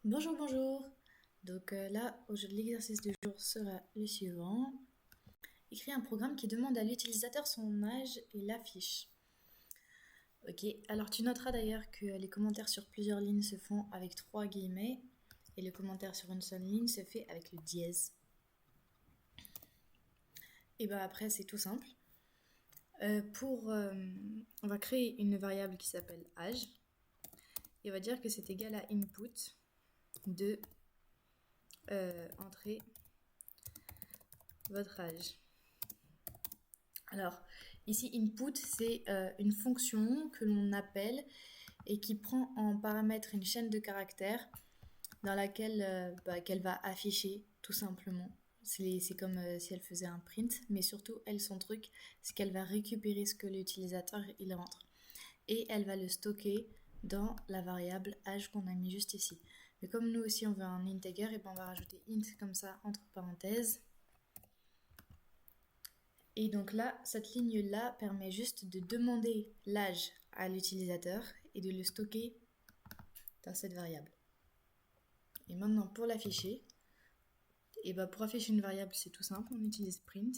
Bonjour, bonjour. Donc là, aujourd'hui, l'exercice du jour sera le suivant. Écrire un programme qui demande à l'utilisateur son âge et l'affiche. Ok, alors tu noteras d'ailleurs que les commentaires sur plusieurs lignes se font avec 3 guillemets et le commentaire sur une seule ligne se fait avec le dièse. Et ben après, c'est tout simple. On va créer une variable qui s'appelle âge et on va dire que c'est égal à input de entrer votre âge. Alors, ici, input, c'est une fonction que l'on appelle et qui prend en paramètre une chaîne de caractères dans laquelle qu'elle va afficher tout simplement. C'est comme si elle faisait un print, mais surtout, son truc, c'est qu'elle va récupérer ce que l'utilisateur il rentre. Et elle va le stocker dans la variable âge qu'on a mis juste ici. Mais comme nous aussi, on veut un integer, et ben on va rajouter int comme ça, entre parenthèses. Et donc là, cette ligne-là permet juste de demander l'âge à l'utilisateur et de le stocker dans cette variable. Et maintenant, pour l'afficher, et ben pour afficher une variable, c'est tout simple, on utilise print,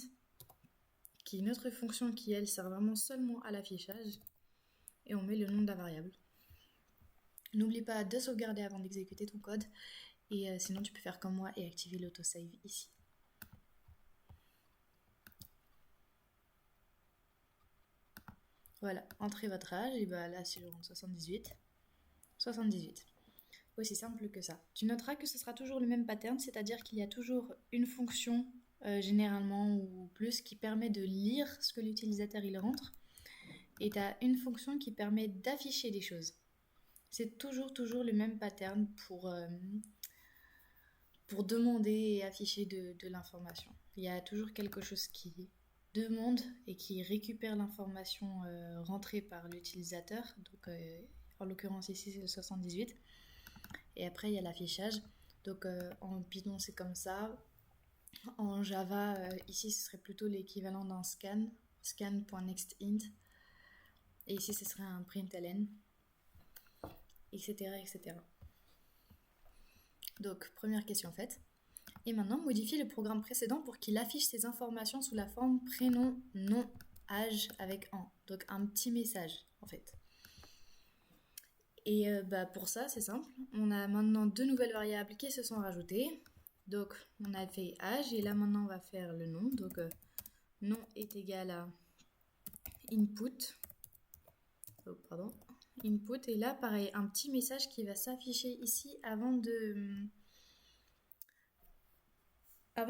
qui est une autre fonction qui, elle, sert vraiment seulement à l'affichage, et on met le nom de la variable. N'oublie pas de sauvegarder avant d'exécuter ton code, et sinon tu peux faire comme moi et activer l'autosave ici. Voilà, entrez votre âge, et ben là, si je rentre 78, 78. Aussi simple que ça. Tu noteras que ce sera toujours le même pattern, c'est-à-dire qu'il y a toujours une fonction, généralement ou plus, qui permet de lire ce que l'utilisateur il rentre, et tu as une fonction qui permet d'afficher des choses. C'est toujours le même pattern pour demander et afficher de l'information. Il y a toujours quelque chose qui demande et qui récupère l'information rentrée par l'utilisateur. Donc, en l'occurrence ici c'est le 78. Et après il y a l'affichage. Donc en Python c'est comme ça. En Java, ici ce serait plutôt l'équivalent d'un scan.nextInt. Et ici ce serait un println, etc. etc. Donc première question faite. Et maintenant, modifier le programme précédent pour qu'il affiche ces informations sous la forme prénom, nom, âge avec un. Donc un petit message en fait. Et pour ça, c'est simple. On a maintenant 2 nouvelles variables qui se sont rajoutées. Donc on a fait âge et là maintenant on va faire le nom. Donc nom est égal à input. Oh, pardon. Input. Et là pareil, un petit message qui va s'afficher ici avant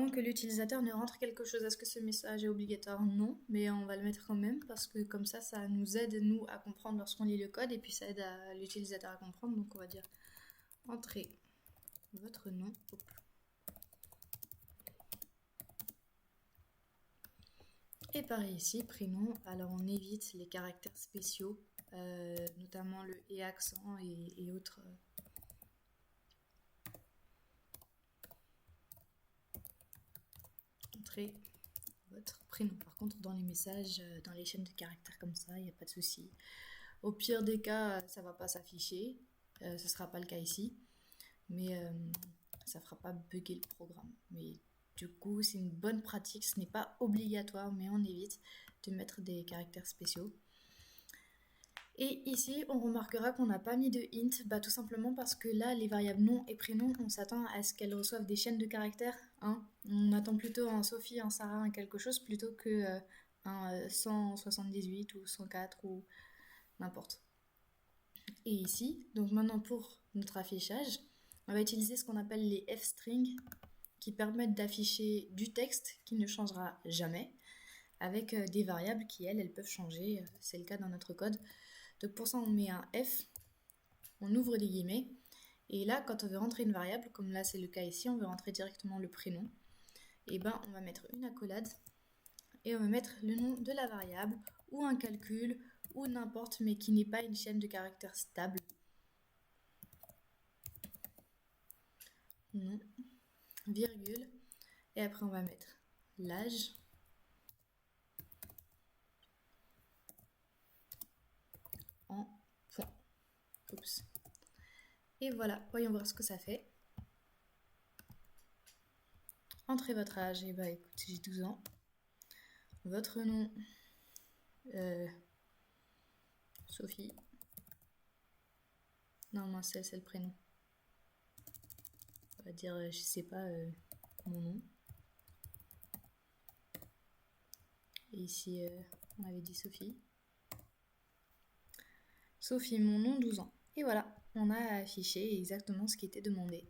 que l'utilisateur ne rentre quelque chose. Est-ce que ce message est obligatoire? Non, mais on va le mettre quand même parce que comme ça nous aide, nous, à comprendre lorsqu'on lit le code et puis ça aide l'utilisateur à comprendre. Donc on va dire entrez votre nom. Hop. Et pareil ici, prénom. Alors on évite les caractères spéciaux, notamment le et accent et autres. Entrez votre prénom. Par contre, dans les messages, dans les chaînes de caractères comme ça, il n'y a pas de souci. Au pire des cas, ça va pas s'afficher. Ce sera pas le cas ici. Mais ça fera pas bugger le programme. Mais du coup, c'est une bonne pratique. Ce n'est pas obligatoire, mais on évite de mettre des caractères spéciaux. Et ici, on remarquera qu'on n'a pas mis de int, tout simplement parce que là, les variables nom et prénom, on s'attend à ce qu'elles reçoivent des chaînes de caractères. Hein. On attend plutôt un Sophie, un Sarah, un quelque chose, plutôt que un 178 ou 104 ou n'importe. Et ici, donc maintenant pour notre affichage, on va utiliser ce qu'on appelle les f-strings qui permettent d'afficher du texte qui ne changera jamais avec des variables qui, elles peuvent changer. C'est le cas dans notre code. Donc pour ça, on met un F, on ouvre des guillemets. Et là, quand on veut rentrer une variable, comme là c'est le cas ici, on veut rentrer directement le prénom. Et on va mettre une accolade et on va mettre le nom de la variable ou un calcul ou n'importe, mais qui n'est pas une chaîne de caractères stable. Nom, virgule, et après on va mettre l'âge, en point. Oups. Et voilà, voyons voir ce que ça fait. Entrez votre âge. Et bah écoute, j'ai 12 ans. Votre nom, Sophie. Non, moi c'est le prénom. On va dire, je sais pas, mon nom. Et ici, on avait dit Sophie. Sophie, mon nom, 12 ans. Et voilà, on a affiché exactement ce qui était demandé.